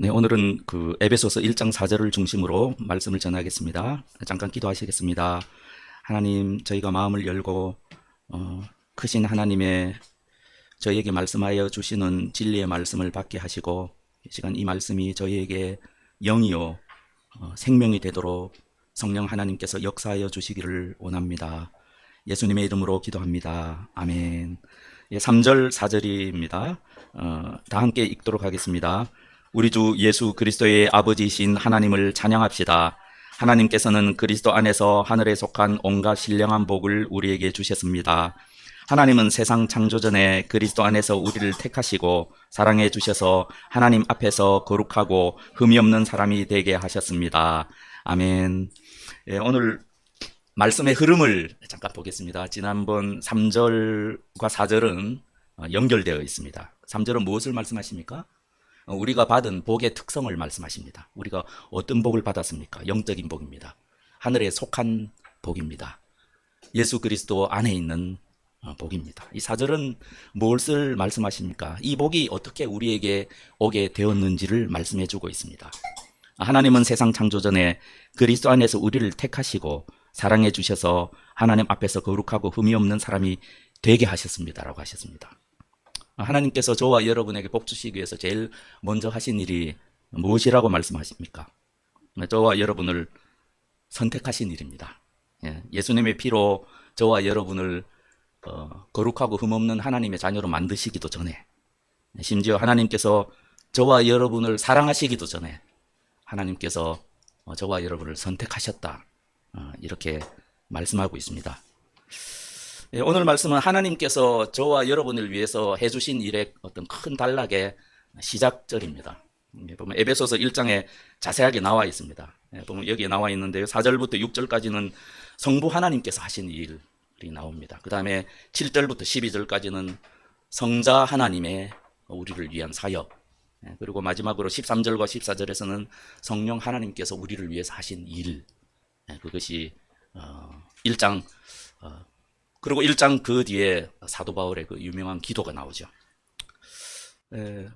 네, 오늘은 그 에베소서 1장 4절을 중심으로 말씀을 전하겠습니다. 잠깐 기도하시겠습니다. 하나님, 저희가 마음을 열고 크신 하나님의 저희에게 말씀하여 주시는 진리의 말씀을 받게 하시고 이 시간 이 말씀이 저희에게 영이요 생명이 되도록 성령 하나님께서 역사하여 주시기를 원합니다. 예수님의 이름으로 기도합니다. 아멘. 3절 4절입니다. 다 함께 읽도록 하겠습니다. 우리 주 예수 그리스도의 아버지이신 하나님을 찬양합시다. 하나님께서는 그리스도 안에서 하늘에 속한 온갖 신령한 복을 우리에게 주셨습니다. 하나님은 세상 창조 전에 그리스도 안에서 우리를 택하시고 사랑해 주셔서 하나님 앞에서 거룩하고 흠이 없는 사람이 되게 하셨습니다. 아멘. 오늘 말씀의 흐름을 잠깐 보겠습니다. 지난번 3절과 4절은 연결되어 있습니다. 3절은 무엇을 말씀하십니까? 우리가 받은 복의 특성을 말씀하십니다. 우리가 어떤 복을 받았습니까? 영적인 복입니다. 하늘에 속한 복입니다. 예수 그리스도 안에 있는 복입니다. 이 4절은 무엇을 말씀하십니까? 이 복이 어떻게 우리에게 오게 되었는지를 말씀해 주고 있습니다. 하나님은 세상 창조 전에 그리스도 안에서 우리를 택하시고 사랑해 주셔서 하나님 앞에서 거룩하고 흠이 없는 사람이 되게 하셨습니다라고 하셨습니다. 하나님께서 저와 여러분에게 복 주시기 위해서 제일 먼저 하신 일이 무엇이라고 말씀하십니까? 저와 여러분을 선택하신 일입니다. 예수님의 피로 저와 여러분을 거룩하고 흠없는 하나님의 자녀로 만드시기도 전에, 심지어 하나님께서 저와 여러분을 사랑하시기도 전에 하나님께서 저와 여러분을 선택하셨다, 이렇게 말씀하고 있습니다. 오늘 말씀은 하나님께서 저와 여러분을 위해서 해주신 일의 어떤 큰 단락의 시작절입니다. 보면 에베소서 1장에 자세하게 나와 있습니다. 보면 여기에 나와 있는데요. 4절부터 6절까지는 성부 하나님께서 하신 일이 나옵니다. 그 다음에 7절부터 12절까지는 성자 하나님의 우리를 위한 사역, 그리고 마지막으로 13절과 14절에서는 성령 하나님께서 우리를 위해서 하신 일, 그것이 1장, 그리고 1장 그 뒤에 사도 바울의 그 유명한 기도가 나오죠.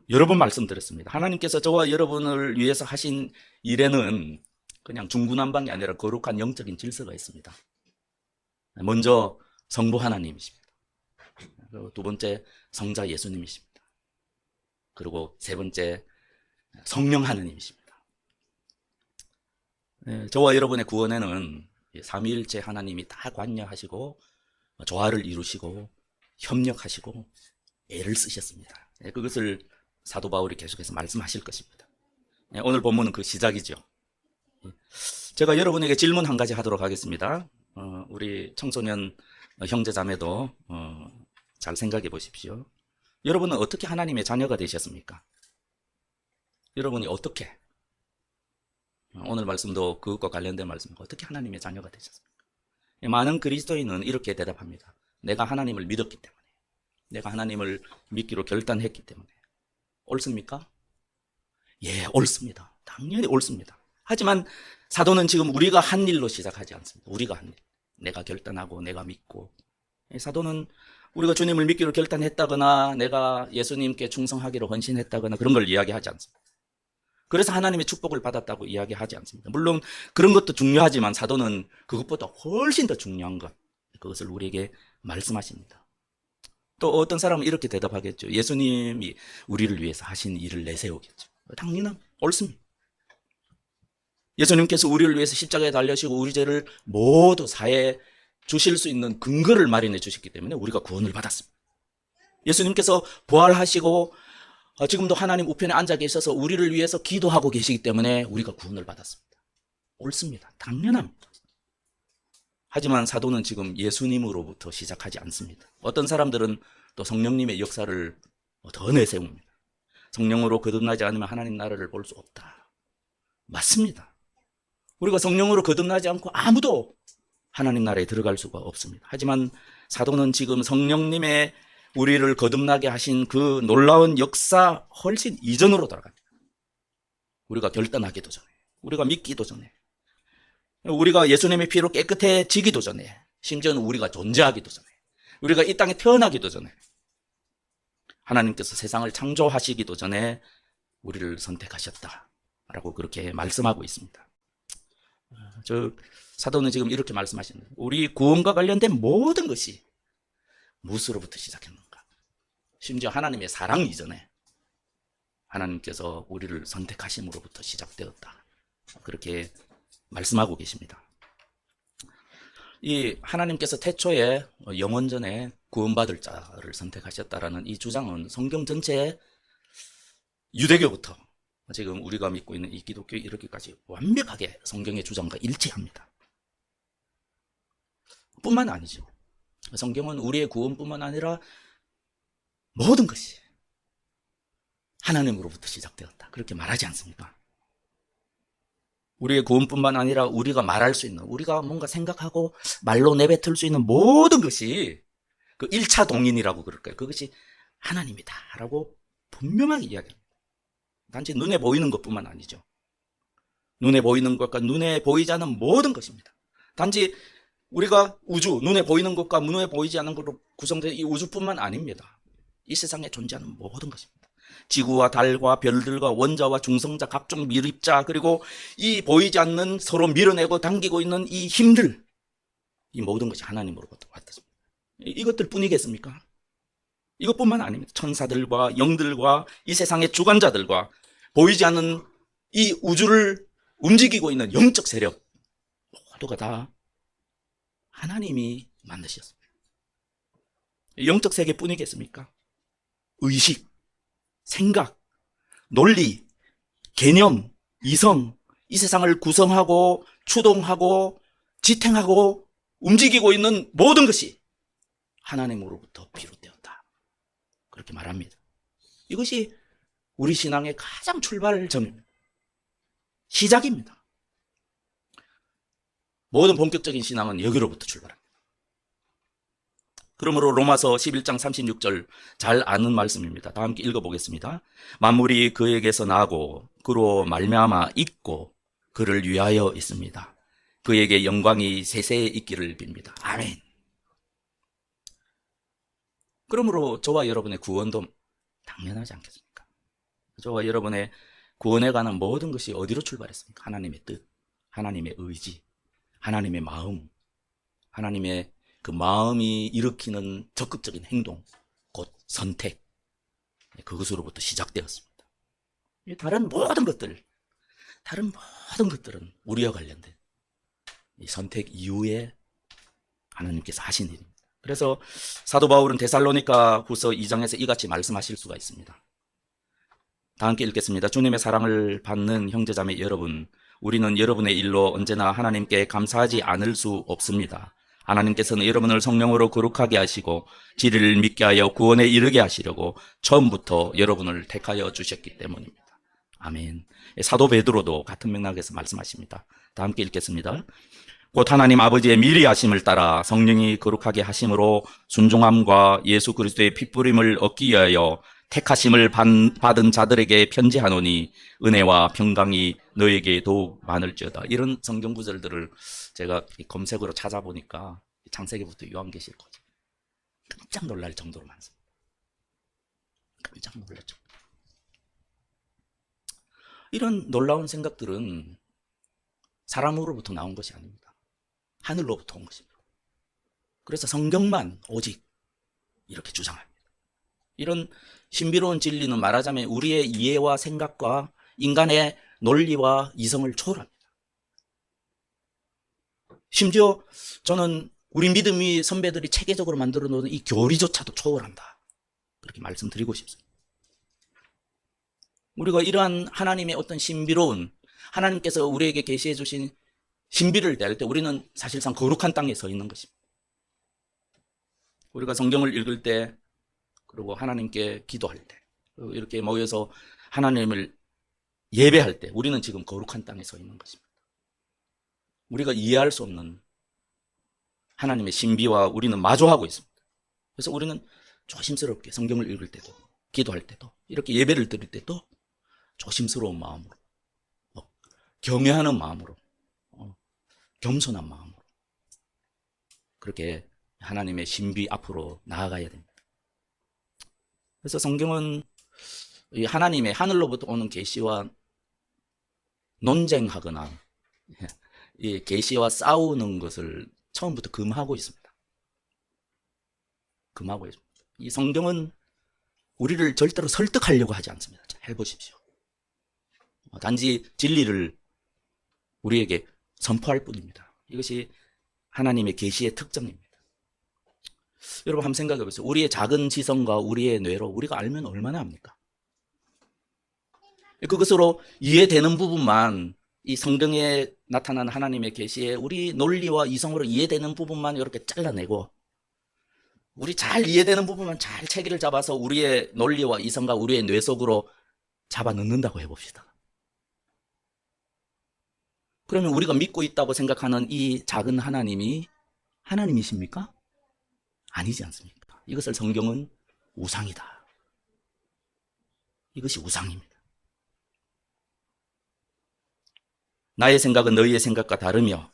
여러 번 말씀드렸습니다. 하나님께서 저와 여러분을 위해서 하신 일에는 그냥 중구난방이 아니라 거룩한 영적인 질서가 있습니다. 먼저 성부 하나님이십니다. 그리고 두 번째 성자 예수님이십니다. 그리고 세 번째 성령 하나님이십니다. 저와 여러분의 구원에는 삼위일체 하나님이 다 관여하시고 조화를 이루시고 협력하시고 애를 쓰셨습니다. 그것을 사도 바울이 계속해서 말씀하실 것입니다. 오늘 본문은 그 시작이죠. 제가 여러분에게 질문 한 가지 하도록 하겠습니다. 우리 청소년 형제자매도 잘 생각해 보십시오. 여러분은 어떻게 하나님의 자녀가 되셨습니까? 여러분이 어떻게? 오늘 말씀도 그것과 관련된 말씀입니다. 어떻게 하나님의 자녀가 되셨습니까? 많은 그리스도인은 이렇게 대답합니다. 내가 하나님을 믿었기 때문에, 내가 하나님을 믿기로 결단했기 때문에. 옳습니까? 예, 옳습니다. 당연히 옳습니다. 하지만 사도는 지금 우리가 한 일로 시작하지 않습니다. 우리가 한 일. 내가 결단하고 내가 믿고. 사도는 우리가 주님을 믿기로 결단했다거나 내가 예수님께 충성하기로 헌신했다거나 그런 걸 이야기하지 않습니다. 그래서 하나님의 축복을 받았다고 이야기하지 않습니다. 물론 그런 것도 중요하지만 사도는 그것보다 훨씬 더 중요한 것, 그것을 우리에게 말씀하십니다. 또 어떤 사람은 이렇게 대답하겠죠. 예수님이 우리를 위해서 하신 일을 내세우겠죠. 당연한 옳습니다. 예수님께서 우리를 위해서 십자가에 달려시고 우리 죄를 모두 사해 주실 수 있는 근거를 마련해 주셨기 때문에 우리가 구원을 받았습니다. 예수님께서 부활하시고 지금도 하나님 우편에 앉아 계셔서 우리를 위해서 기도하고 계시기 때문에 우리가 구원을 받았습니다. 옳습니다. 당연합니다. 하지만 사도는 지금 예수님으로부터 시작하지 않습니다. 어떤 사람들은 또 성령님의 역사를 더 내세웁니다. 성령으로 거듭나지 않으면 하나님 나라를 볼 수 없다. 맞습니다. 우리가 성령으로 거듭나지 않고 아무도 하나님 나라에 들어갈 수가 없습니다. 하지만 사도는 지금 성령님의 우리를 거듭나게 하신 그 놀라운 역사 훨씬 이전으로 돌아갑니다. 우리가 결단하기도 전에, 우리가 믿기도 전에, 우리가 예수님의 피로 깨끗해지기도 전에, 심지어는 우리가 존재하기도 전에, 우리가 이 땅에 태어나기도 전에, 하나님께서 세상을 창조하시기도 전에 우리를 선택하셨다라고 그렇게 말씀하고 있습니다. 저 사도는 지금 이렇게 말씀하시는 거예요. 우리 구원과 관련된 모든 것이 무엇으로부터 시작했는가? 심지어 하나님의 사랑 이전에 하나님께서 우리를 선택하심으로부터 시작되었다. 그렇게 말씀하고 계십니다. 이 하나님께서 태초에 영원전에 구원받을 자를 선택하셨다라는 이 주장은 성경 전체에 유대교부터 지금 우리가 믿고 있는 이 기독교 이렇게까지 완벽하게 성경의 주장과 일치합니다. 뿐만 아니죠. 성경은 우리의 구원뿐만 아니라 모든 것이 하나님으로부터 시작되었다. 그렇게 말하지 않습니까? 우리의 구원뿐만 아니라 우리가 말할 수 있는, 우리가 뭔가 생각하고 말로 내뱉을 수 있는 모든 것이 그 1차 동인이라고 그럴까요? 그것이 하나님이다 라고 분명하게 이야기합니다. 단지 눈에 보이는 것뿐만 아니죠. 눈에 보이는 것과 눈에 보이지 않는 모든 것입니다. 단지 우리가 우주, 눈에 보이는 것과 눈에 보이지 않는 것으로 구성된 이 우주뿐만 아닙니다. 이 세상에 존재하는 모든 것입니다. 지구와 달과 별들과 원자와 중성자, 각종 밀입자, 그리고 이 보이지 않는 서로 밀어내고 당기고 있는 이 힘들, 이 모든 것이 하나님으로부터 왔습니다. 이것들 뿐이겠습니까? 이것뿐만 아닙니다. 천사들과 영들과 이 세상의 주관자들과 보이지 않는 이 우주를 움직이고 있는 영적 세력 모두가 다 하나님이 만드셨습니다. 영적 세계뿐이겠습니까? 의식, 생각, 논리, 개념, 이성, 이 세상을 구성하고 추동하고 지탱하고 움직이고 있는 모든 것이 하나님으로부터 비롯되었다. 그렇게 말합니다. 이것이 우리 신앙의 가장 출발점입니다. 시작입니다. 모든 본격적인 신앙은 여기로부터 출발합니다. 그러므로 로마서 11장 36절 잘 아는 말씀입니다. 다 함께 읽어보겠습니다. 만물이 그에게서 나고 그로 말미암아 있고 그를 위하여 있습니다. 그에게 영광이 세세에 있기를 빕니다. 아멘. 그러므로 저와 여러분의 구원도 당연하지 않겠습니까? 저와 여러분의 구원에 관한 모든 것이 어디로 출발했습니까? 하나님의 뜻, 하나님의 의지, 하나님의 마음, 하나님의 그 마음이 일으키는 적극적인 행동, 곧 선택, 그것으로부터 시작되었습니다. 다른 모든 것들은 우리와 관련된 이 선택 이후에 하나님께서 하신 일입니다. 그래서 사도 바울은 데살로니가 후서 2장에서 이같이 말씀하실 수가 있습니다. 다 함께 읽겠습니다. 주님의 사랑을 받는 형제자매 여러분, 우리는 여러분의 일로 언제나 하나님께 감사하지 않을 수 없습니다. 하나님께서는 여러분을 성령으로 거룩하게 하시고 진리를 믿게 하여 구원에 이르게 하시려고 처음부터 여러분을 택하여 주셨기 때문입니다. 아멘. 사도 베드로도 같은 맥락에서 말씀하십니다. 다 함께 읽겠습니다. 곧 하나님 아버지의 미리 하심을 따라 성령이 거룩하게 하심으로 순종함과 예수 그리스도의 핏부림을 얻기 위하여 택하심을 받은 자들에게 편지하노니 은혜와 평강이 너에게 더욱 많을지어다. 이런 성경 구절들을 제가 검색으로 찾아보니까 창세기부터 요한계시록까지 깜짝 놀랄 정도로 많습니다. 깜짝 놀랐죠. 이런 놀라운 생각들은 사람으로부터 나온 것이 아닙니다. 하늘로부터 온 것입니다. 그래서 성경만 오직 이렇게 주장합니다. 이런 신비로운 진리는 말하자면 우리의 이해와 생각과 인간의 논리와 이성을 초월합니다. 심지어 저는 우리 믿음이 선배들이 체계적으로 만들어 놓은 이 교리조차도 초월한다. 그렇게 말씀드리고 싶습니다. 우리가 이러한 하나님의 어떤 신비로운, 하나님께서 우리에게 계시해 주신 신비를 대할 때 우리는 사실상 거룩한 땅에 서 있는 것입니다. 우리가 성경을 읽을 때, 그리고 하나님께 기도할 때, 이렇게 모여서 하나님을 예배할 때 우리는 지금 거룩한 땅에 서 있는 것입니다. 우리가 이해할 수 없는 하나님의 신비와 우리는 마주하고 있습니다. 그래서 우리는 조심스럽게 성경을 읽을 때도, 기도할 때도, 이렇게 예배를 드릴 때도 조심스러운 마음으로, 경외하는 마음으로, 겸손한 마음으로 그렇게 하나님의 신비 앞으로 나아가야 됩니다. 그래서 성경은 이 하나님의 하늘로부터 오는 계시와 논쟁하거나 이 계시와 싸우는 것을 처음부터 금하고 있습니다. 금하고 있습니다. 이 성경은 우리를 절대로 설득하려고 하지 않습니다. 자, 해보십시오. 단지 진리를 우리에게 선포할 뿐입니다. 이것이 하나님의 계시의 특징입니다. 여러분 한번 생각해 보세요. 우리의 작은 지성과 우리의 뇌로 우리가 알면 얼마나 합니까? 그것으로 이해되는 부분만, 이 성경에 나타난 하나님의 계시에 우리 논리와 이성으로 이해되는 부분만 이렇게 잘라내고 우리 잘 이해되는 부분만 잘 체계를 잡아서 우리의 논리와 이성과 우리의 뇌 속으로 잡아 넣는다고 해봅시다. 그러면 우리가 믿고 있다고 생각하는 이 작은 하나님이 하나님이십니까? 아니지 않습니까? 이것을 성경은 우상이다. 이것이 우상입니다. 나의 생각은 너희의 생각과 다르며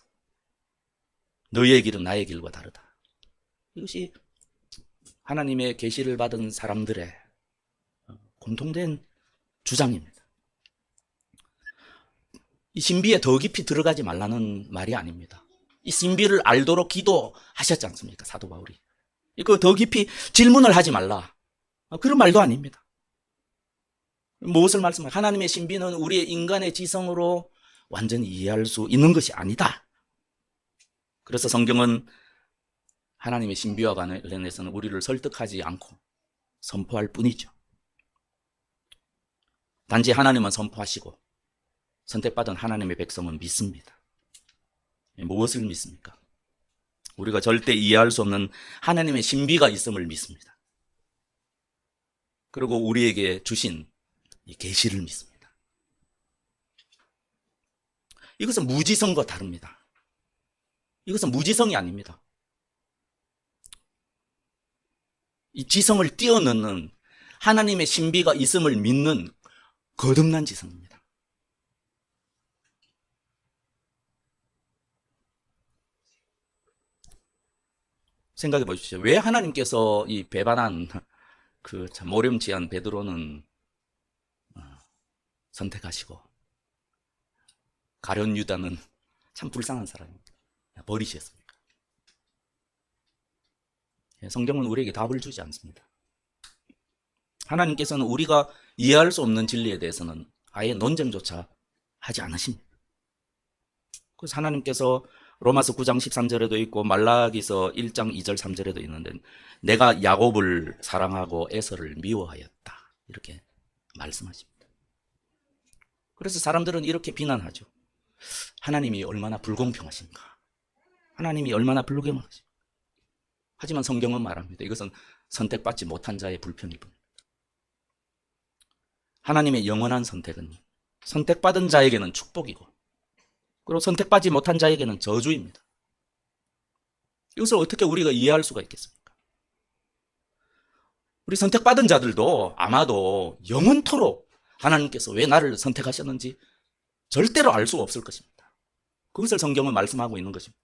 너희의 길은 나의 길과 다르다. 이것이 하나님의 계시를 받은 사람들의 공통된 주장입니다. 이 신비에 더 깊이 들어가지 말라는 말이 아닙니다. 이 신비를 알도록 기도하셨지 않습니까? 사도 바울이. 이거 더 깊이 질문을 하지 말라. 그런 말도 아닙니다. 무엇을 말씀하세요? 하나님의 신비는 우리의 인간의 지성으로 완전히 이해할 수 있는 것이 아니다. 그래서 성경은 하나님의 신비와 관련해서는 우리를 설득하지 않고 선포할 뿐이죠. 단지 하나님은 선포하시고 선택받은 하나님의 백성은 믿습니다. 무엇을 믿습니까? 우리가 절대 이해할 수 없는 하나님의 신비가 있음을 믿습니다. 그리고 우리에게 주신 이 계시를 믿습니다. 이것은 무지성과 다릅니다. 이것은 무지성이 아닙니다. 이 지성을 뛰어넘는 하나님의 신비가 있음을 믿는 거듭난 지성입니다. 생각해 보십시오. 왜 하나님께서 이 배반한 그 참 모렴치한 베드로는 선택하시고 가룟 유다는 참 불쌍한 사람입니다. 버리셨습니까? 성경은 우리에게 답을 주지 않습니다. 하나님께서는 우리가 이해할 수 없는 진리에 대해서는 아예 논쟁조차 하지 않으십니다. 그래서 하나님께서 로마서 9장 13절에도 있고 말라기서 1장 2절 3절에도 있는데 내가 야곱을 사랑하고 에서를 미워하였다. 이렇게 말씀하십니다. 그래서 사람들은 이렇게 비난하죠. 하나님이 얼마나 불공평하신가. 하나님이 얼마나 불공평하신가. 하지만 성경은 말합니다. 이것은 선택받지 못한 자의 불평일 뿐입니다. 하나님의 영원한 선택은 선택받은 자에게는 축복이고 그리고 선택받지 못한 자에게는 저주입니다. 이것을 어떻게 우리가 이해할 수가 있겠습니까? 우리 선택받은 자들도 아마도 영원토록 하나님께서 왜 나를 선택하셨는지 절대로 알 수가 없을 것입니다. 그것을 성경은 말씀하고 있는 것입니다.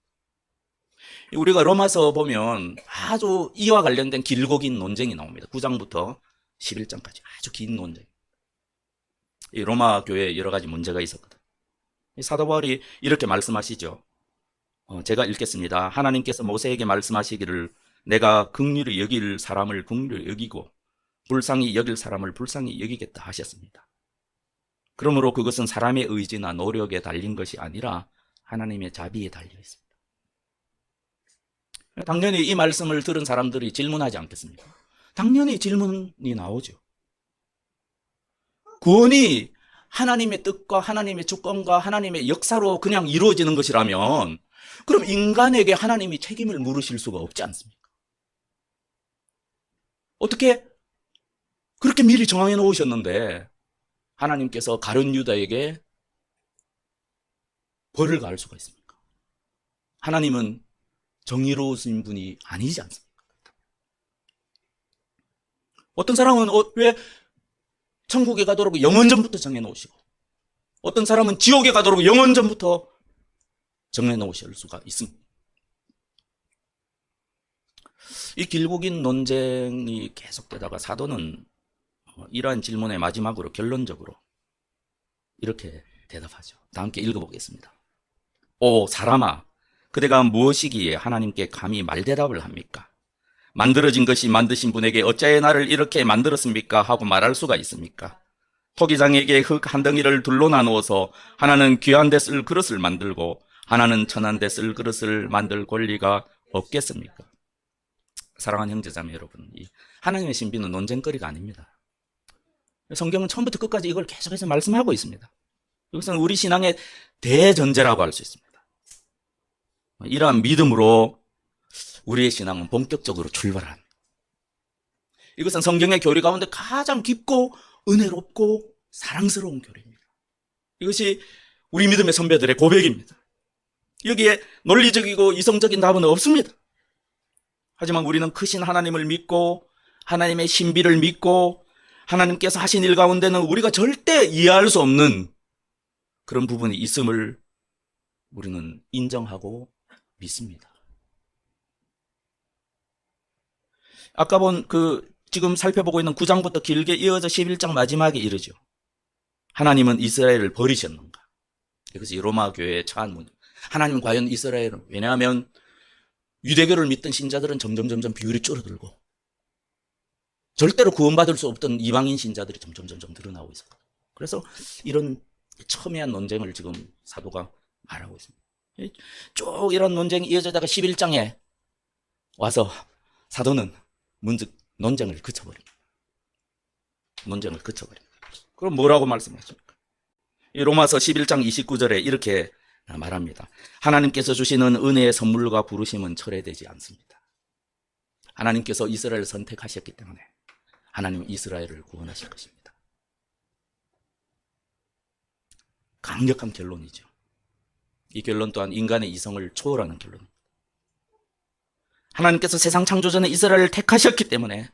우리가 로마서 보면 아주 이와 관련된 길고 긴 논쟁이 나옵니다. 9장부터 11장까지 아주 긴 논쟁. 이 로마 교회에 여러 가지 문제가 있었거든. 사도 바울이 이렇게 말씀하시죠. 제가 읽겠습니다. 하나님께서 모세에게 말씀하시기를 내가 긍휼히 여길 사람을 긍휼히 여기고 불쌍히 여길 사람을 불쌍히 여기겠다 하셨습니다. 그러므로 그것은 사람의 의지나 노력에 달린 것이 아니라 하나님의 자비에 달려 있습니다. 당연히 이 말씀을 들은 사람들이 질문하지 않겠습니까? 당연히 질문이 나오죠. 구원이 하나님의 뜻과 하나님의 주권과 하나님의 역사로 그냥 이루어지는 것이라면 그럼 인간에게 하나님이 책임을 물으실 수가 없지 않습니까? 어떻게 그렇게 미리 정해 놓으셨는데 하나님께서 가룟 유다에게 벌을 가할 수가 있습니까? 하나님은 정의로우신 분이 아니지 않습니까? 어떤 사람은 왜 천국에 가도록 영원전부터 정해놓으시고 어떤 사람은 지옥에 가도록 영원전부터 정해놓으실 수가 있습니다. 이 길고 긴 논쟁이 계속되다가 사도는 이러한 질문의 마지막으로 결론적으로 이렇게 대답하죠. 다 함께 읽어보겠습니다. 오 사람아, 그대가 무엇이기에 하나님께 감히 말대답을 합니까? 만들어진 것이 만드신 분에게 어찌하여 나를 이렇게 만들었습니까? 하고 말할 수가 있습니까? 토기장에게 흙 한 덩이를 둘로 나누어서 하나는 귀한 데 쓸 그릇을 만들고 하나는 천한 데 쓸 그릇을 만들 권리가 없겠습니까? 사랑하는 형제자매 여러분, 이 하나님의 신비는 논쟁거리가 아닙니다. 성경은 처음부터 끝까지 이걸 계속해서 말씀하고 있습니다. 이것은 우리 신앙의 대전제라고 할 수 있습니다. 이러한 믿음으로 우리의 신앙은 본격적으로 출발합니다. 이것은 성경의 교리 가운데 가장 깊고 은혜롭고 사랑스러운 교리입니다. 이것이 우리 믿음의 선배들의 고백입니다. 여기에 논리적이고 이성적인 답은 없습니다. 하지만 우리는 크신 하나님을 믿고 하나님의 신비를 믿고 하나님께서 하신 일 가운데는 우리가 절대 이해할 수 없는 그런 부분이 있음을 우리는 인정하고 믿습니다. 아까 본 지금 살펴보고 있는 9장부터 길게 이어져 11장 마지막에 이르죠. 하나님은 이스라엘을 버리셨는가? 이것이 로마 교회의 처한 문제. 하나님은 과연 이스라엘은, 왜냐하면 유대교를 믿던 신자들은 점점 비율이 줄어들고 절대로 구원받을 수 없던 이방인 신자들이 점점 늘어나고 있어요. 그래서 이런 첨예한 논쟁을 지금 사도가 말하고 있습니다. 쭉 이런 논쟁이 이어지다가 11장에 와서 사도는 문득 논쟁을 그쳐버립니다. 그럼 뭐라고 말씀하십니까? 이 로마서 11장 29절에 이렇게 말합니다. 하나님께서 주시는 은혜의 선물과 부르심은 철회되지 않습니다. 하나님께서 이스라엘을 선택하셨기 때문에 하나님은 이스라엘을 구원하실 것입니다. 강력한 결론이죠. 이 결론 또한 인간의 이성을 초월하는 결론입니다. 하나님께서 세상 창조 전에 이스라엘을 택하셨기 때문에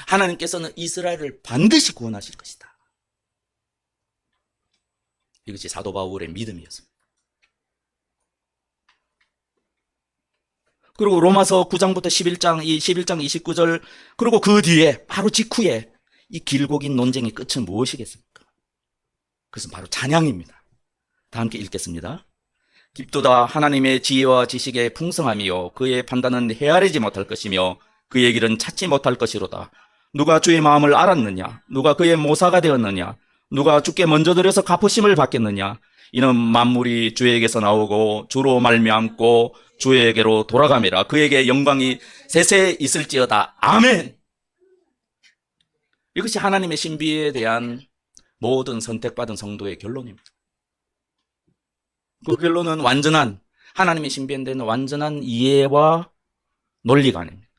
하나님께서는 이스라엘을 반드시 구원하실 것이다. 이것이 사도 바울의 믿음이었습니다. 그리고 로마서 9장부터 11장, 이 11장 29절, 그리고 그 뒤에 바로 직후에 이 길고 긴 논쟁의 끝은 무엇이겠습니까? 그것은 바로 찬양입니다. 다 함께 읽겠습니다. 깊도다 하나님의 지혜와 지식의 풍성함이요 그의 판단은 헤아리지 못할 것이며 그의 길은 찾지 못할 것이로다. 누가 주의 마음을 알았느냐? 누가 그의 모사가 되었느냐? 누가 주께 먼저 드려서 갚으심을 받겠느냐? 이는 만물이 주에게서 나오고 주로 말미암고 주에게로 돌아감이라. 그에게 영광이 세세 있을지어다. 아멘. 이것이 하나님의 신비에 대한 모든 선택받은 성도의 결론입니다. 그 결론은 완전한, 하나님의 신비에 대한 완전한 이해와 논리관입니다.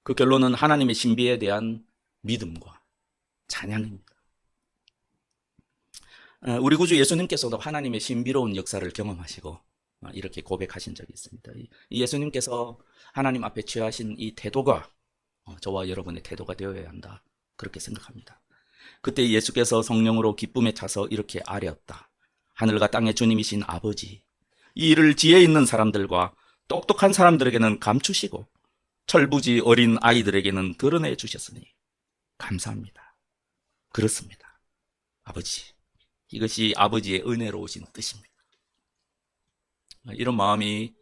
그 결론은 하나님의 신비에 대한 믿음과 찬양입니다. 우리 구주 예수님께서도 하나님의 신비로운 역사를 경험하시고 이렇게 고백하신 적이 있습니다. 예수님께서 하나님 앞에 취하신 이 태도가 저와 여러분의 태도가 되어야 한다, 그렇게 생각합니다. 그때 예수께서 성령으로 기쁨에 차서 이렇게 아뢰었다. 하늘과 땅의 주님이신 아버지, 이 일을 지혜 있는 사람들과 똑똑한 사람들에게는 감추시고 철부지 어린 아이들에게는 드러내 주셨으니 감사합니다. 그렇습니다. 아버지, 이것이 아버지의 은혜로우신 뜻입니다. 이런 마음이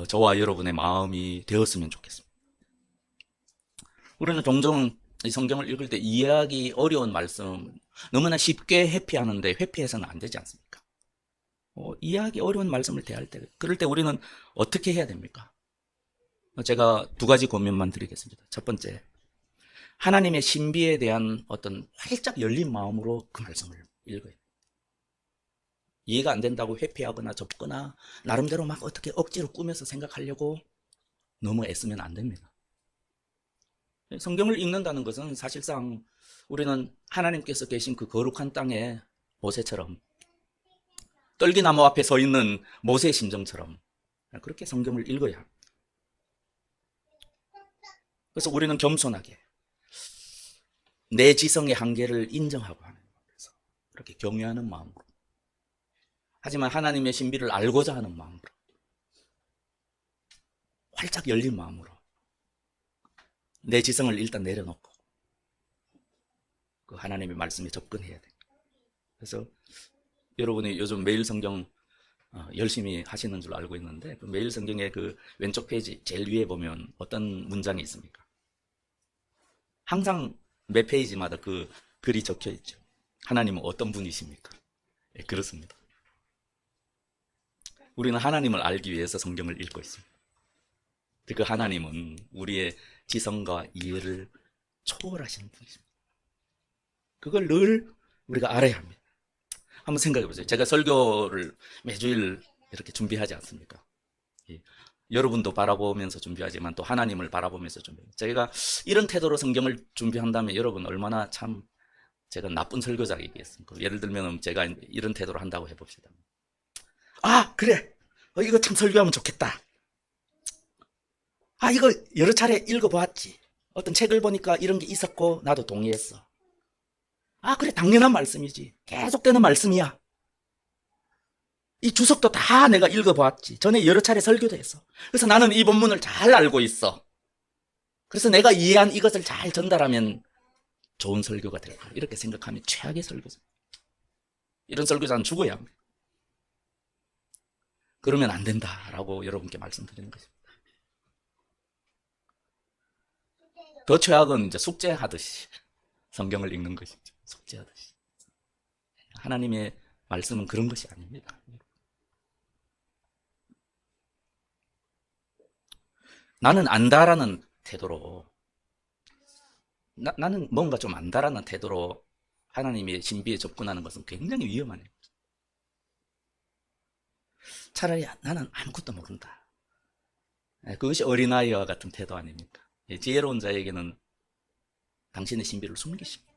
저와 여러분의 마음이 되었으면 좋겠습니다. 우리는 종종 이 성경을 읽을 때 이해하기 어려운 말씀 너무나 쉽게 회피하는데 회피해서는 안 되지 않습니까? 이해하기 어려운 말씀을 대할 때, 그럴 때 우리는 어떻게 해야 됩니까? 제가 두 가지 고민만 드리겠습니다. 첫 번째, 하나님의 신비에 대한 어떤 활짝 열린 마음으로 그 말씀을 읽어요. 이해가 안 된다고 회피하거나 접거나 나름대로 막 어떻게 억지로 꾸며서 생각하려고 너무 애쓰면 안 됩니다. 성경을 읽는다는 것은 사실상 우리는 하나님께서 계신 그 거룩한 땅에 모세처럼, 떨기나무 앞에 서 있는 모세의 심정처럼 그렇게 성경을 읽어야 합니다. 그래서 우리는 겸손하게 내 지성의 한계를 인정하고 하는 거예요. 그렇게 경외하는 마음으로, 하지만 하나님의 신비를 알고자 하는 마음으로, 활짝 열린 마음으로 내 지성을 일단 내려놓고 그 하나님의 말씀에 접근해야 돼. 그래서 여러분이 요즘 매일 성경 열심히 하시는 줄 알고 있는데, 그 매일 성경의 그 왼쪽 페이지 제일 위에 보면 어떤 문장이 있습니까? 항상 매 페이지마다 그 글이 적혀 있죠. 하나님은 어떤 분이십니까? 예, 그렇습니다. 우리는 하나님을 알기 위해서 성경을 읽고 있습니다. 그 하나님은 우리의 지성과 이해를 초월하시는 분이십니다. 그걸 늘 우리가 알아야 합니다. 한번 생각해 보세요. 제가 설교를 매주일 이렇게 준비하지 않습니까? 예. 여러분도 바라보면서 준비하지만 또 하나님을 바라보면서 준비합니다. 제가 이런 태도로 성경을 준비한다면 여러분 얼마나 참 제가 나쁜 설교자이겠습니까? 예를 들면 제가 이런 태도로 한다고 해봅시다. 아, 그래. 이거 참 설교하면 좋겠다. 아, 이거 여러 차례 읽어보았지. 어떤 책을 보니까 이런 게 있었고 나도 동의했어. 아, 그래, 당연한 말씀이지. 계속되는 말씀이야. 이 주석도 다 내가 읽어보았지. 전에 여러 차례 설교도 했어. 그래서 나는 이 본문을 잘 알고 있어. 그래서 내가 이해한 이것을 잘 전달하면 좋은 설교가 될 거야. 이렇게 생각하면 최악의 설교자. 이런 설교자는 죽어야 합니다. 그러면 안 된다라고 여러분께 말씀드리는 것입니다. 더 최악은 이제 숙제하듯이 성경을 읽는 것이죠. 숙제하듯이. 하나님의 말씀은 그런 것이 아닙니다. 나는 안다라는 태도로, 나는 뭔가 좀 안다라는 태도로 하나님의 신비에 접근하는 것은 굉장히 위험하네요. 차라리 나는 아무것도 모른다. 그것이 어린아이와 같은 태도 아닙니까? 지혜로운 자에게는 당신의 신비를 숨기십니다.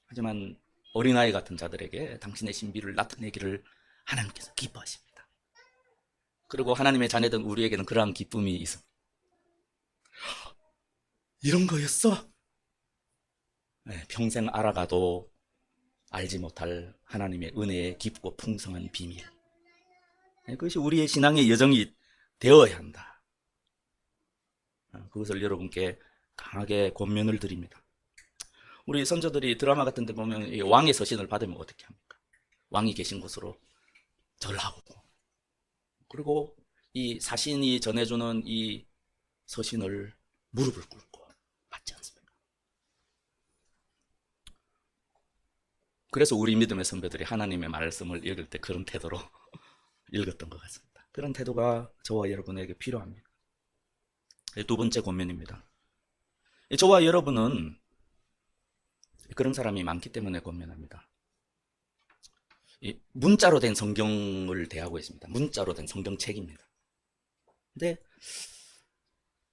하지만 어린아이 같은 자들에게 당신의 신비를 나타내기를 하나님께서 기뻐하십니다. 그리고 하나님의 자녀된 우리에게는 그러한 기쁨이 있습니다. 이런 거였어? 평생 알아가도 알지 못할 하나님의 은혜의 깊고 풍성한 비밀. 그것이 우리의 신앙의 여정이 되어야 한다. 그것을 여러분께 강하게 권면을 드립니다. 우리 선조들이 드라마 같은 데 보면 이 왕의 서신을 받으면 어떻게 합니까? 왕이 계신 곳으로 절하고, 그리고 이 사신이 전해주는 이 서신을 무릎을 꿇고 받지 않습니까? 그래서 우리 믿음의 선배들이 하나님의 말씀을 읽을 때 그런 태도로 읽었던 것 같습니다. 그런 태도가 저와 여러분에게 필요합니다. 두 번째 권면입니다. 저와 여러분은 그런 사람이 많기 때문에 권면합니다. 문자로 된 성경을 대하고 있습니다. 문자로 된 성경책입니다. 근데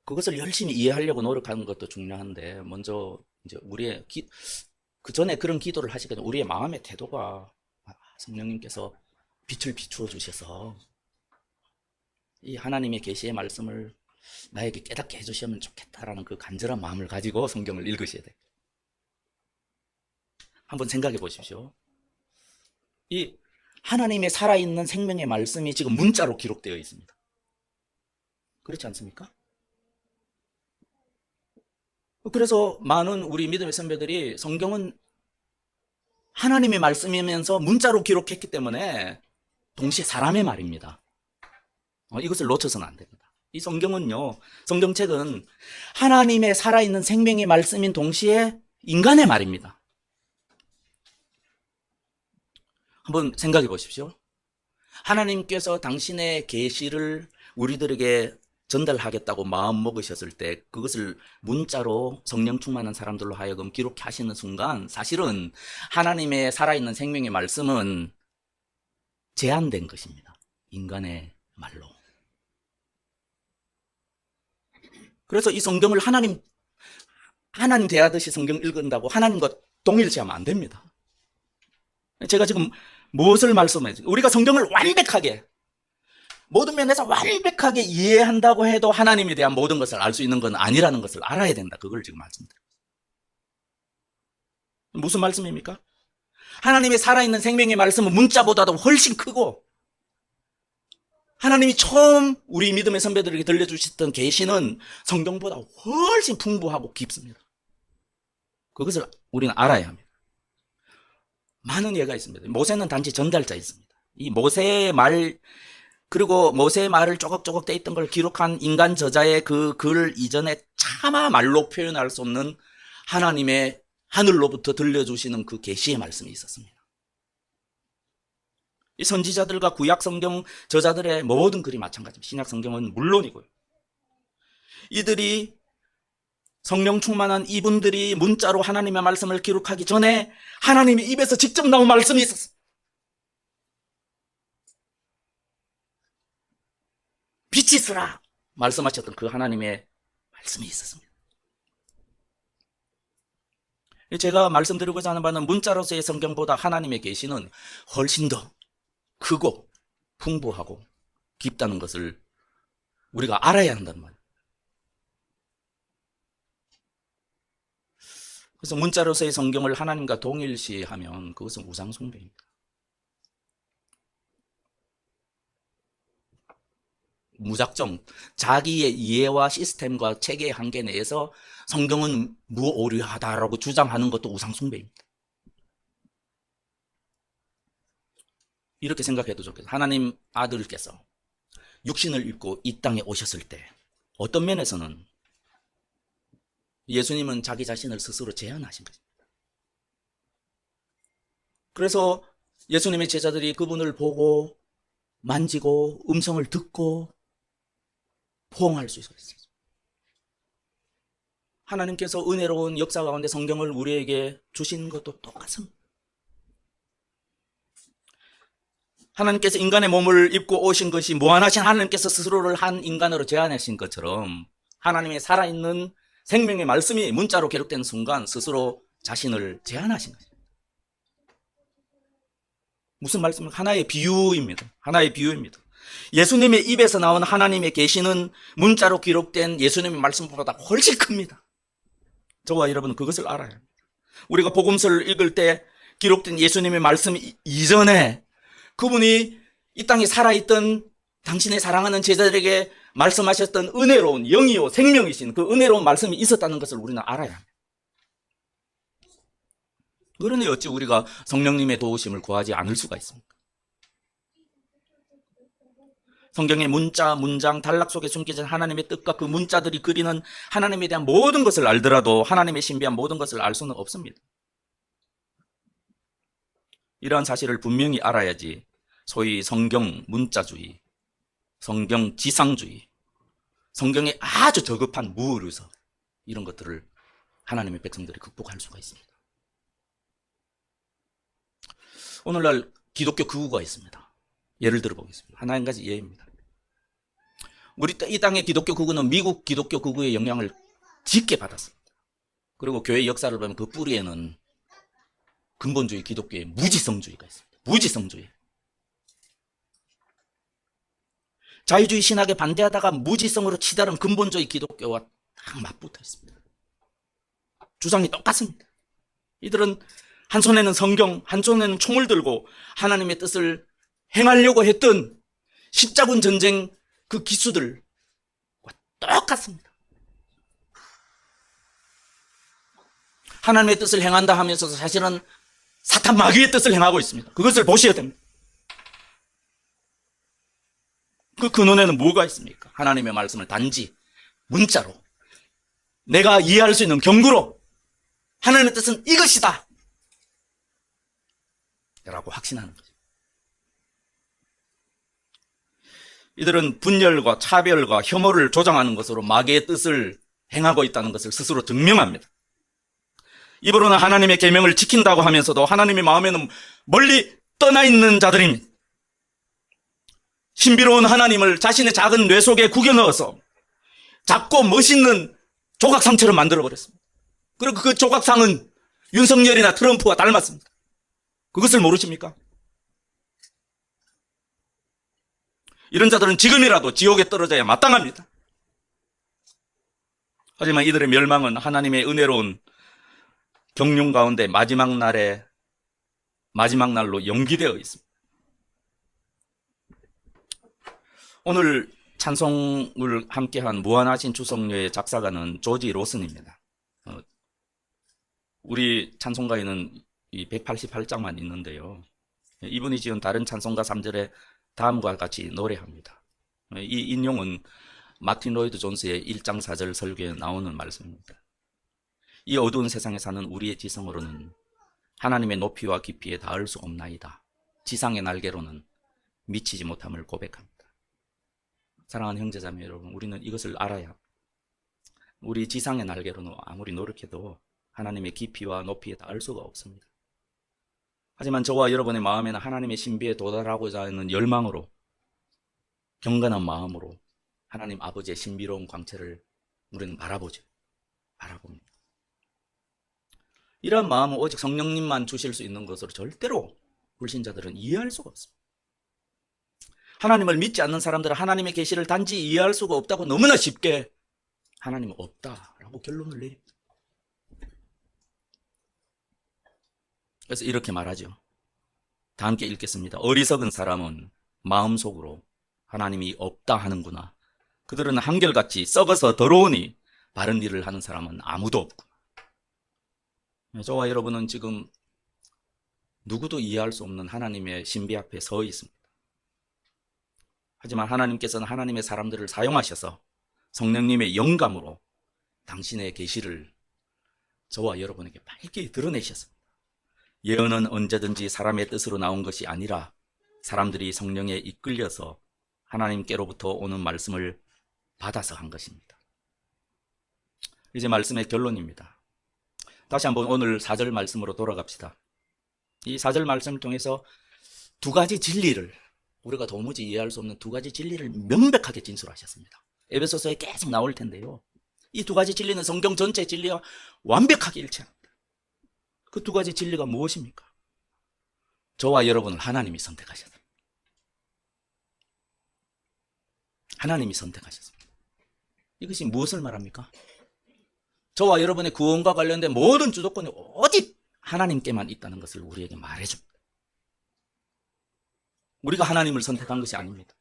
그것을 열심히 이해하려고 노력하는 것도 중요한데, 먼저 이제 우리의 그 전에 그런 기도를 하시거든요. 우리의 마음의 태도가 성령님께서 빛을 비추어 주셔서 이 하나님의 계시의 말씀을 나에게 깨닫게 해주시면 좋겠다라는 그 간절한 마음을 가지고 성경을 읽으셔야 돼요. 한번 생각해 보십시오. 이 하나님의 살아있는 생명의 말씀이 지금 문자로 기록되어 있습니다. 그렇지 않습니까? 그래서 많은 우리 믿음의 선배들이 성경은 하나님의 말씀이면서 문자로 기록했기 때문에 동시에 사람의 말입니다. 이것을 놓쳐서는 안 됩니다. 이 성경은요, 성경책은 하나님의 살아있는 생명의 말씀인 동시에 인간의 말입니다. 한번 생각해 보십시오. 하나님께서 당신의 계시를 우리들에게 전달하겠다고 마음 먹으셨을 때 그것을 문자로 성령 충만한 사람들로 하여금 기록하시는 순간 사실은 하나님의 살아있는 생명의 말씀은 제한된 것입니다. 인간의 말로. 그래서 이 성경을 하나님 대하듯이 성경 읽은다고 하나님과 동일시하면 안 됩니다. 제가 지금 무엇을 말씀해요? 우리가 성경을 완벽하게, 모든 면에서 완벽하게 이해한다고 해도 하나님에 대한 모든 것을 알 수 있는 건 아니라는 것을 알아야 된다. 그걸 지금 말씀드려요. 무슨 말씀입니까? 하나님의 살아있는 생명의 말씀은 문자보다도 훨씬 크고, 하나님이 처음 우리 믿음의 선배들에게 들려주셨던 계시는 성경보다 훨씬 풍부하고 깊습니다. 그것을 우리는 알아야 합니다. 많은 예가 있습니다. 모세는 단지 전달자였습니다. 이 모세의 말, 그리고 모세의 말을 쪼각쪼각 돼 있던 걸 기록한 인간 저자의 그 글 이전에 차마 말로 표현할 수 없는 하나님의 하늘로부터 들려주시는 그 계시의 말씀이 있었습니다. 이 선지자들과 구약 성경 저자들의 모든 글이 마찬가지입니다. 신약 성경은 물론이고요. 이들이 성령 충만한 이분들이 문자로 하나님의 말씀을 기록하기 전에 하나님의 입에서 직접 나온 말씀이 있었습니다. 빛이 있으라 말씀하셨던 그 하나님의 말씀이 있었습니다. 제가 말씀드리고자 하는 바는 문자로서의 성경보다 하나님의 계시는 훨씬 더 크고 풍부하고 깊다는 것을 우리가 알아야 한단 말이에요. 그래서 문자로서의 성경을 하나님과 동일시하면 그것은 우상숭배입니다. 무작정 자기의 이해와 시스템과 체계의 한계 내에서 성경은 무오류하다라고 주장하는 것도 우상숭배입니다. 이렇게 생각해도 좋겠어요. 하나님 아들께서 육신을 입고 이 땅에 오셨을 때 어떤 면에서는 예수님은 자기 자신을 스스로 제한하신 것입니다. 그래서 예수님의 제자들이 그분을 보고 만지고 음성을 듣고 포옹할 수 있었어요. 하나님께서 은혜로운 역사 가운데 성경을 우리에게 주신 것도 똑같습니다. 하나님께서 인간의 몸을 입고 오신 것이 무한하신 하나님께서 스스로를 한 인간으로 제한하신 것처럼 하나님의 살아있는 생명의 말씀이 문자로 기록된 순간 스스로 자신을 제한하신 것입니다. 무슨 말씀입니까? 하나의 비유입니다. 하나의 비유입니다. 예수님의 입에서 나온 하나님의 계시는 문자로 기록된 예수님의 말씀보다 훨씬 큽니다. 저와 여러분은 그것을 알아야 합니다. 우리가 복음서를 읽을 때 기록된 예수님의 말씀 이전에 그분이 이 땅에 살아있던 당신의 사랑하는 제자들에게 말씀하셨던 은혜로운 영이요 생명이신 그 은혜로운 말씀이 있었다는 것을 우리는 알아야 합니다. 그러니 어찌 우리가 성령님의 도우심을 구하지 않을 수가 있습니까? 성경의 문자, 문장, 단락 속에 숨겨진 하나님의 뜻과 그 문자들이 그리는 하나님에 대한 모든 것을 알더라도 하나님의 신비한 모든 것을 알 수는 없습니다. 이러한 사실을 분명히 알아야지 소위 성경 문자주의, 성경 지상주의, 성경에 아주 저급한 무오류서 이런 것들을 하나님의 백성들이 극복할 수가 있습니다. 오늘날 기독교 극우가 있습니다. 예를 들어 보겠습니다. 하나 한 가지 예입니다. 우리 이 땅의 기독교 극우는 미국 기독교 극우의 영향을 짙게 받았습니다. 그리고 교회 역사를 보면 그 뿌리에는 근본주의 기독교의 무지성주의가 있습니다. 무지성주의. 자유주의 신학에 반대하다가 무지성으로 치달은 근본주의 기독교와 딱 맞붙어 있습니다. 주장이 똑같습니다. 이들은 한 손에는 성경, 한 손에는 총을 들고 하나님의 뜻을 행하려고 했던 십자군 전쟁 그 기수들과 똑같습니다. 하나님의 뜻을 행한다 하면서 사실은 사탄 마귀의 뜻을 행하고 있습니다. 그것을 보셔야 됩니다. 그 근원에는 뭐가 있습니까? 하나님의 말씀을 단지 문자로 내가 이해할 수 있는 경구로 하나님의 뜻은 이것이다 라고 확신하는 거죠. 이들은 분열과 차별과 혐오를 조장하는 것으로 마귀의 뜻을 행하고 있다는 것을 스스로 증명합니다. 입으로는 하나님의 계명을 지킨다고 하면서도 하나님의 마음에는 멀리 떠나 있는 자들입니다. 신비로운 하나님을 자신의 작은 뇌 속에 구겨 넣어서 작고 멋있는 조각상처럼 만들어버렸습니다. 그리고 그 조각상은 윤석열이나 트럼프와 닮았습니다. 그것을 모르십니까? 이런 자들은 지금이라도 지옥에 떨어져야 마땅합니다. 하지만 이들의 멸망은 하나님의 은혜로운 경륜 가운데 마지막 날로 연기되어 있습니다. 오늘 찬송을 함께한 무한하신 주성료의 작사가는 조지 로슨입니다. 우리 찬송가에는 이 188장만 있는데요. 이분이 지은 다른 찬송가 3절에 다음과 같이 노래합니다. 이 인용은 마틴 로이드 존스의 1장 4절 설교에 나오는 말씀입니다. 이 어두운 세상에 사는 우리의 지성으로는 하나님의 높이와 깊이에 닿을 수 없나이다. 지상의 날개로는 미치지 못함을 고백합니다. 사랑하는 형제자매 여러분, 우리는 이것을 알아야 합니다. 우리 지상의 날개로는 아무리 노력해도 하나님의 깊이와 높이에 닿을 수가 없습니다. 하지만 저와 여러분의 마음에는 하나님의 신비에 도달하고자 하는 열망으로, 경건한 마음으로 하나님 아버지의 신비로운 광채를 우리는 바라봅니다. 이러한 마음은 오직 성령님만 주실 수 있는 것으로 절대로 불신자들은 이해할 수가 없습니다. 하나님을 믿지 않는 사람들은 하나님의 계시를 단지 이해할 수가 없다고 너무나 쉽게 하나님은 없다라고 결론을 내립니다. 그래서 이렇게 말하죠. 다 함께 읽겠습니다. 어리석은 사람은 마음속으로 하나님이 없다 하는구나. 그들은 한결같이 썩어서 더러우니 바른 일을 하는 사람은 아무도 없구나. 저와 여러분은 지금 누구도 이해할 수 없는 하나님의 신비 앞에 서 있습니다. 하지만 하나님께서는 하나님의 사람들을 사용하셔서 성령님의 영감으로 당신의 계시를 저와 여러분에게 밝게 드러내셨습니다. 예언은 언제든지 사람의 뜻으로 나온 것이 아니라 사람들이 성령에 이끌려서 하나님께로부터 오는 말씀을 받아서 한 것입니다. 이제 말씀의 결론입니다. 다시 한번 오늘 4절 말씀으로 돌아갑시다. 이 4절 말씀을 통해서 두 가지 진리를, 우리가 도무지 이해할 수 없는 두 가지 진리를 명백하게 진술하셨습니다. 에베소서에 계속 나올 텐데요. 이 두 가지 진리는 성경 전체 진리와 완벽하게 일치합니다. 그 두 가지 진리가 무엇입니까? 저와 여러분을 하나님이 선택하셨습니다. 하나님이 선택하셨습니다. 이것이 무엇을 말합니까? 저와 여러분의 구원과 관련된 모든 주도권이 오직 하나님께만 있다는 것을 우리에게 말해줍니다. 우리가 하나님을 선택한 것이 아닙니다.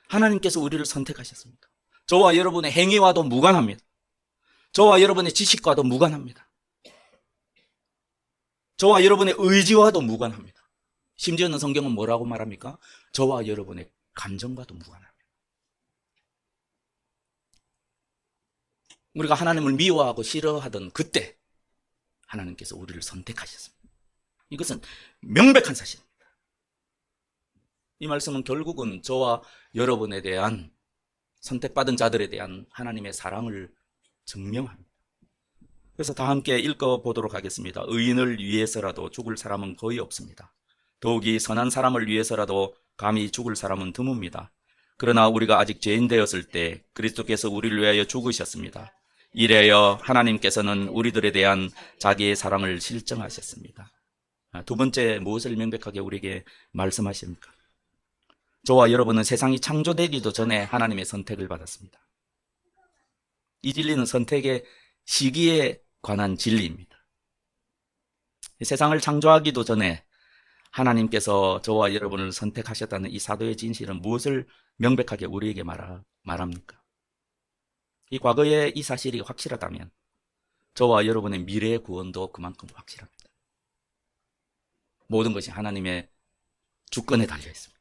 하나님께서 우리를 선택하셨습니다. 저와 여러분의 행위와도 무관합니다. 저와 여러분의 지식과도 무관합니다. 저와 여러분의 의지와도 무관합니다. 심지어는 성경은 뭐라고 말합니까? 저와 여러분의 감정과도 무관합니다. 우리가 하나님을 미워하고 싫어하던 그때 하나님께서 우리를 선택하셨습니다. 이것은 명백한 사실입니다. 이 말씀은 결국은 저와 여러분에 대한, 선택받은 자들에 대한 하나님의 사랑을 증명합니다. 그래서 다 함께 읽어보도록 하겠습니다. 의인을 위해서라도 죽을 사람은 거의 없습니다. 더욱이 선한 사람을 위해서라도 감히 죽을 사람은 드뭅니다. 그러나 우리가 아직 죄인 되었을 때 그리스도께서 우리를 위하여 죽으셨습니다. 이래여 하나님께서는 우리들에 대한 자기의 사랑을 실정하셨습니다. 두 번째, 무엇을 명백하게 우리에게 말씀하십니까? 저와 여러분은 세상이 창조되기도 전에 하나님의 선택을 받았습니다. 이 진리는 선택의 시기에 관한 진리입니다. 세상을 창조하기도 전에 하나님께서 저와 여러분을 선택하셨다는 이 사도의 진실은 무엇을 명백하게 우리에게 말합니까? 이 과거의 이 사실이 확실하다면 저와 여러분의 미래의 구원도 그만큼 확실합니다. 모든 것이 하나님의 주권에 달려 있습니다.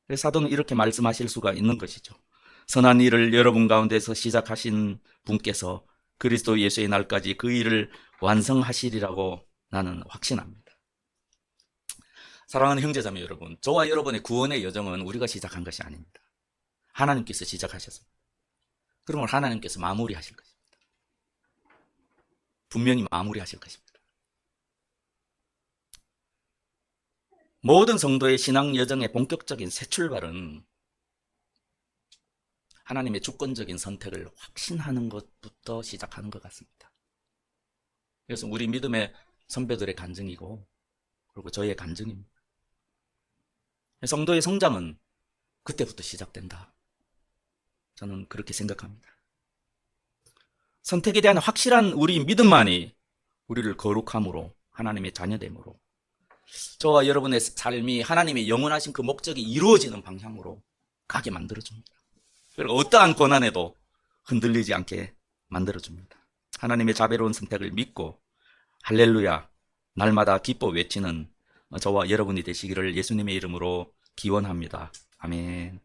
그래서 사도는 이렇게 말씀하실 수가 있는 것이죠. 선한 일을 여러분 가운데서 시작하신 분께서 그리스도 예수의 날까지 그 일을 완성하시리라고 나는 확신합니다. 사랑하는 형제자매 여러분, 저와 여러분의 구원의 여정은 우리가 시작한 것이 아닙니다. 하나님께서 시작하셨습니다. 그러면 하나님께서 마무리하실 것입니다. 분명히 마무리하실 것입니다. 모든 성도의 신앙 여정의 본격적인 새 출발은 하나님의 주권적인 선택을 확신하는 것부터 시작하는 것 같습니다. 그래서 우리 믿음의 선배들의 간증이고, 그리고 저의 간증입니다. 성도의 성장은 그때부터 시작된다. 저는 그렇게 생각합니다. 선택에 대한 확실한 우리 믿음만이 우리를 거룩함으로, 하나님의 자녀됨으로, 저와 여러분의 삶이 하나님의 영원하신 그 목적이 이루어지는 방향으로 가게 만들어줍니다. 그리고 어떠한 고난에도 흔들리지 않게 만들어줍니다. 하나님의 자비로운 선택을 믿고 할렐루야 날마다 기뻐 외치는 저와 여러분이 되시기를 예수님의 이름으로 기원합니다. 아멘.